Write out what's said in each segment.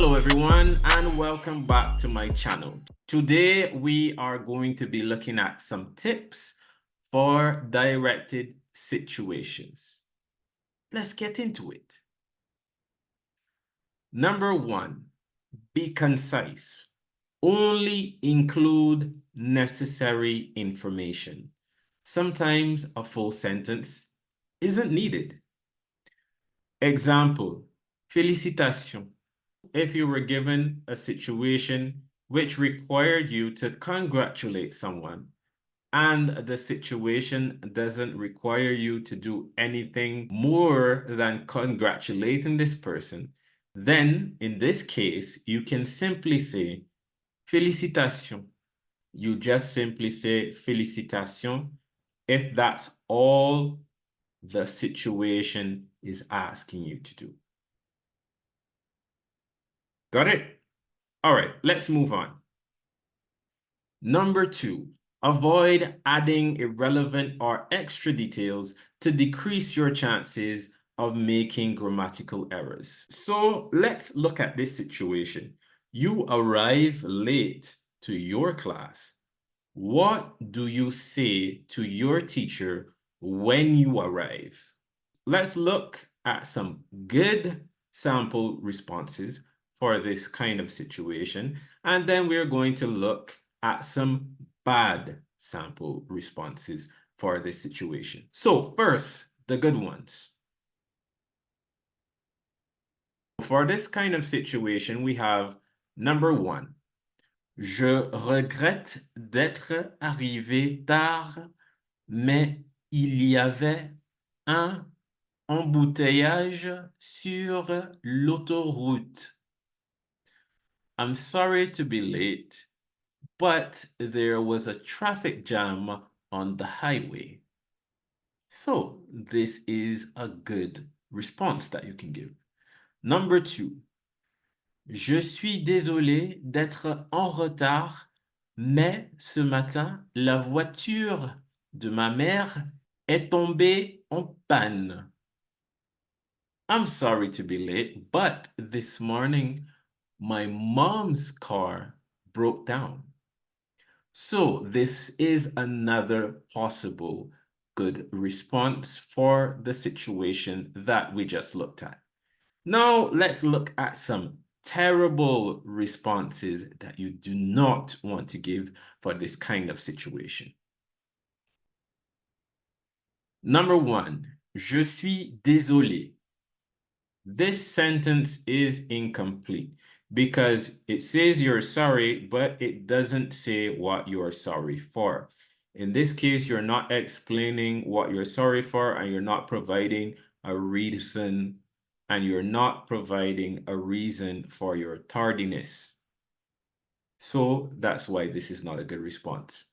Hello everyone and welcome back to my channel. Today we are going to be looking at some tips for directed situations. Let's get into it. Number one, be concise. Only include necessary information. Sometimes a full sentence isn't needed. Example, félicitations. If you were given a situation which required you to congratulate someone, and the situation doesn't require you to do anything more than congratulating this person, then in this case, you can simply say, félicitations. You just simply say félicitations if that's all the situation is asking you to do. Got it? All right, let's move on. Number two, avoid adding irrelevant or extra details to decrease your chances of making grammatical errors. So let's look at this situation. You arrive late to your class. What do you say to your teacher when you arrive? Let's look at some good sample responses for this kind of situation. And then we're going to look at some bad sample responses for this situation. So first, the good ones. For this kind of situation, we have number one. Je regrette d'être arrivé tard, mais il y avait un embouteillage sur l'autoroute. I'm sorry to be late, but there was a traffic jam on the highway. So this is a good response that you can give. Number two, je suis désolé d'être en retard, mais ce matin, la voiture de ma mère est tombée en panne. I'm sorry to be late, but this morning, my mom's car broke down. So this is another possible good response for the situation that we just looked at. Now let's look at some terrible responses that you do not want to give for this kind of situation. Number one, je suis désolé. This sentence is incomplete because it says you're sorry, but it doesn't say what you're sorry for. In this case, you're not explaining what you're sorry for, and you're not providing a reason, and you're not providing a reason for your tardiness. So that's why this is not a good response.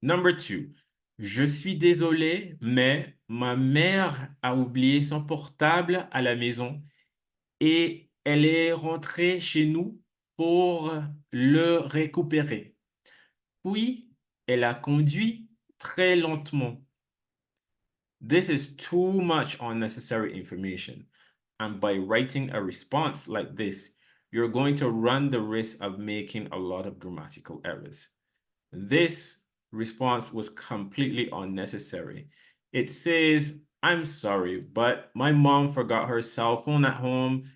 Number two, je suis désolé, mais ma mère a oublié son portable à la maison et elle est rentrée chez nous pour le récupérer. Puis, elle a conduit très lentement. This is too much unnecessary information. And by writing a response like this, you're going to run the risk of making a lot of grammatical errors. This response was completely unnecessary. It says, I'm sorry, but my mom forgot her cell phone at home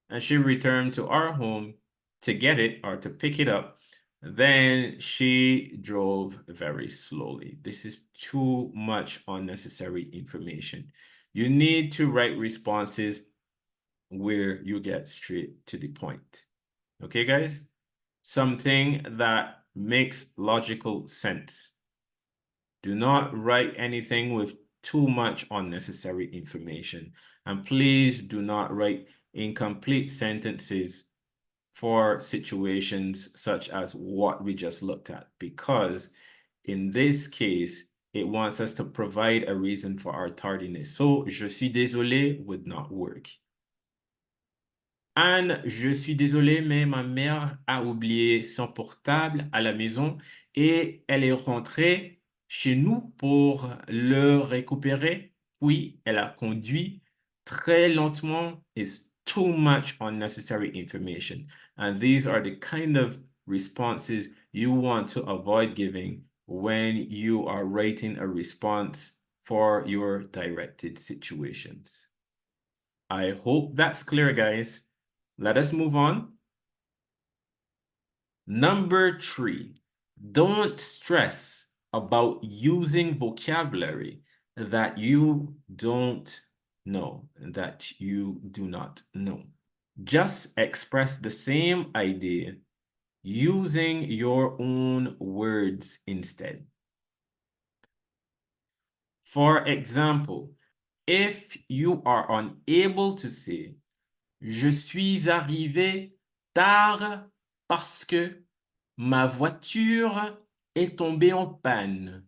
and she returned to our home to get it or to pick it up. Then she drove very slowly. This is too much unnecessary information. You need to write responses where you get straight to the point. Okay, guys? Something that makes logical sense. Do not write anything with too much unnecessary information. And please do not write incomplete sentences for situations such as what we just looked at, because in this case, it wants us to provide a reason for our tardiness. So, je suis désolé would not work. Anne, je suis désolé, mais ma mère a oublié son portable à la maison et elle est rentrée chez nous pour le récupérer. Puis, elle a conduit très lentement et too much unnecessary information. And these are the kind of responses you want to avoid giving when you are writing a response for your directed situations. I hope that's clear, guys. Let us move on. Number 3, don't stress about using vocabulary that you don't know, that you do not know. Just express the same idea using your own words instead. For example, if you are unable to say, je suis arrivé tard parce que ma voiture est tombée en panne.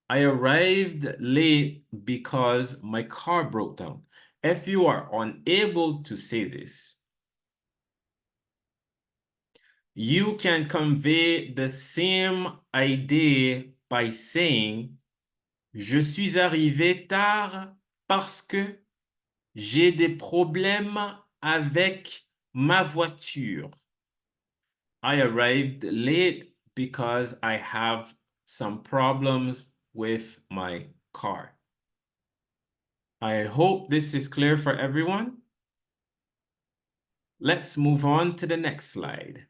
I arrived late because my car broke down. If you are unable to say this, you can convey the same idea by saying, je suis arrivé tard parce que j'ai des problèmes avec ma voiture. I arrived late because I have some problems with my car. I hope this is clear for everyone. Let's move on to the next slide.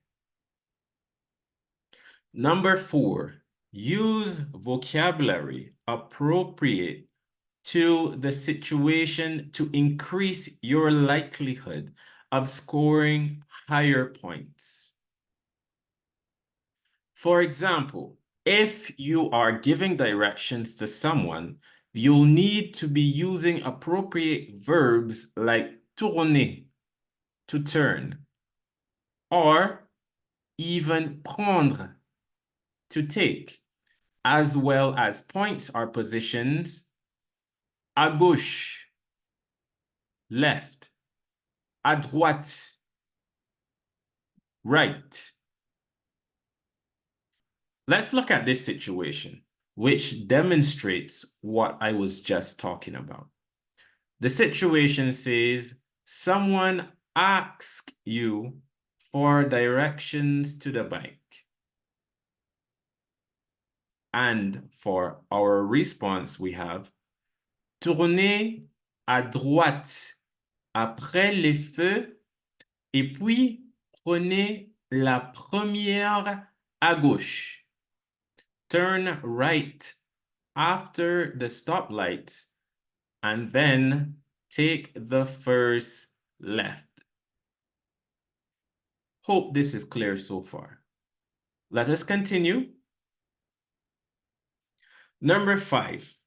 Number 4, use vocabulary appropriate to the situation to increase your likelihood of scoring higher points. For example, if you are giving directions to someone, you'll need to be using appropriate verbs like tourner, to turn, or even prendre, to take, as well as points or positions, à gauche, left, à droite, right. Let's look at this situation, which demonstrates what I was just talking about. The situation says, someone asks you for directions to the bank. And for our response, we have, tournez à droite après les feux, et puis prenez la première à gauche. Turn right after the stoplights, and then take the first left. Hope this is clear so far. Let us continue. Number 5,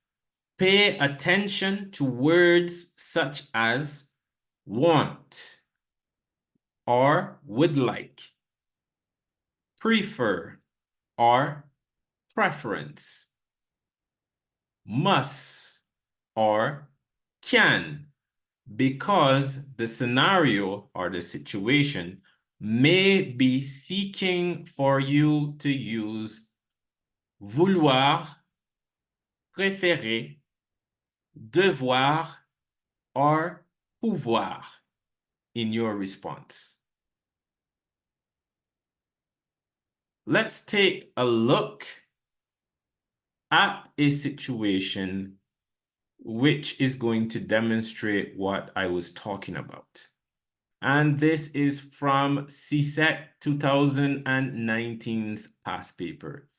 pay attention to words such as want or would like, prefer or preference, must or can, because the scenario or the situation may be seeking for you to use vouloir, préférer, devoir, or pouvoir in your response. Let's take a look at a situation which is going to demonstrate what I was talking about. And this is from CSEC 2019's past paper.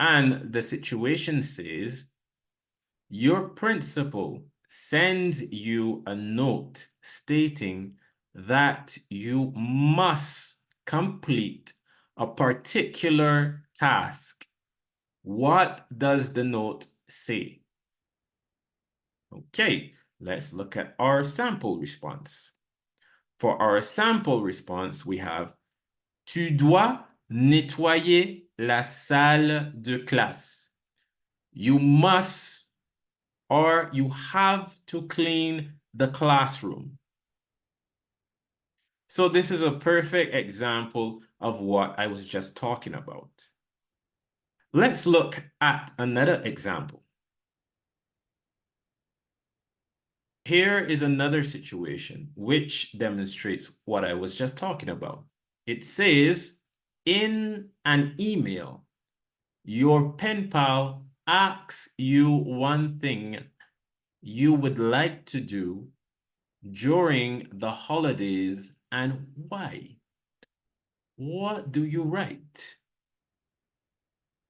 And the situation says, your principal sends you a note stating that you must complete a particular task. What does the note say? Okay, let's look at our sample response. For our sample response, we have, tu dois nettoyer la salle de classe. You must or you have to clean the classroom. So this is a perfect example of what I was just talking about. Let's look at another example. Here is another situation which demonstrates what I was just talking about. It says, in an email, your pen pal asks you one thing you would like to do during the holidays and why. What do you write?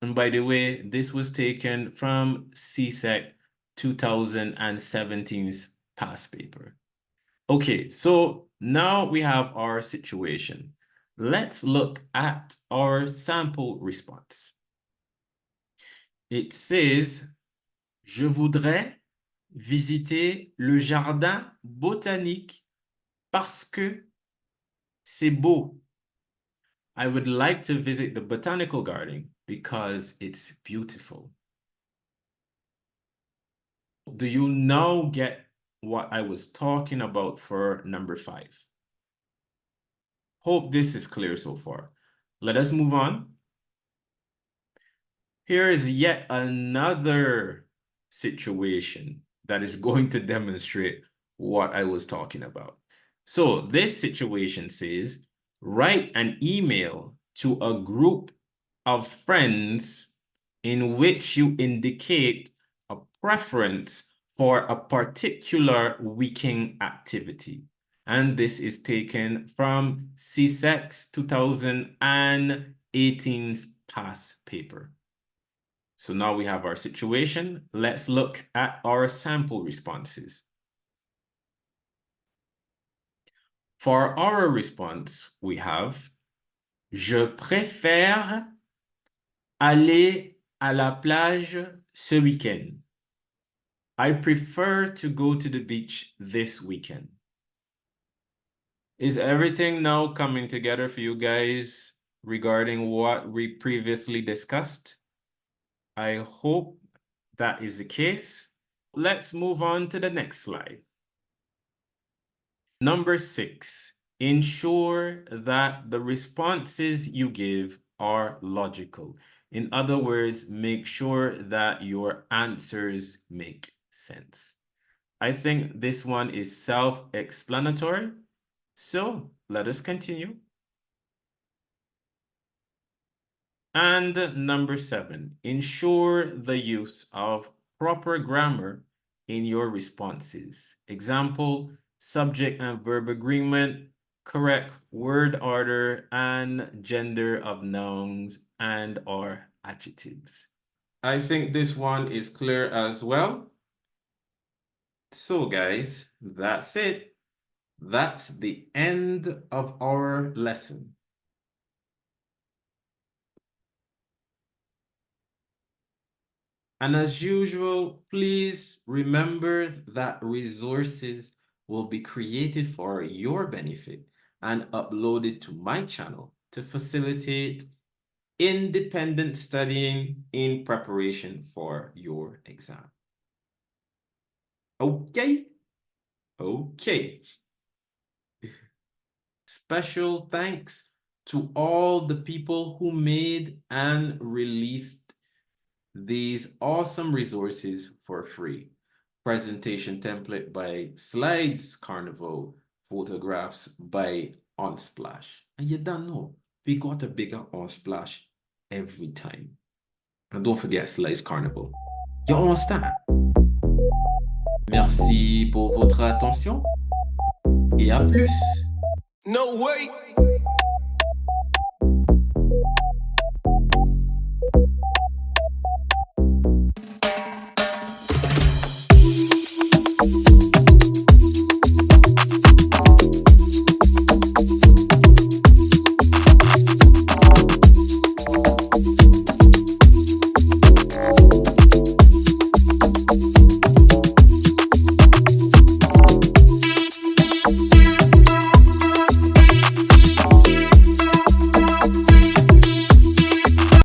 And by the way, this was taken from CSEC 2017's past paper. Okay, so now we have our situation. Let's look at our sample response. It says, je voudrais visiter le jardin botanique parce que c'est beau. I would like to visit the botanical garden because it's beautiful. Do you now get what I was talking about for number 5? Hope this is clear so far. Let us move on. Here is yet another situation that is going to demonstrate what I was talking about. So this situation says, write an email to a group of friends in which you indicate a preference for a particular weekend activity. And this is taken from CSEC 2018's past paper. So now we have our situation. Let's look at our sample responses. For our response, we have, je préfère aller à la plage ce week-end. I prefer to go to the beach this weekend. Is everything now coming together for you guys regarding what we previously discussed? I hope that is the case. Let's move on to the next slide. Number 6, ensure that the responses you give are logical. In other words, make sure that your answers make sense. I think this one is self-explanatory. So let us continue. And number 7, ensure the use of proper grammar in your responses. Example, subject and verb agreement, correct word order, and gender of nouns and or adjectives. I think this one is clear as well. So guys, that's it. That's the end of our lesson. And as usual, please remember that resources will be created for your benefit and uploaded to my channel to facilitate independent studying in preparation for your exam. Okay? Okay. Special thanks to all the people who made and released these awesome resources for free. Presentation template by Slides Carnival, photographs by Unsplash. And you don't know, we got a bigger Unsplash every time. And don't forget Slides Carnival. You understand? Merci pour votre attention et à plus. No way.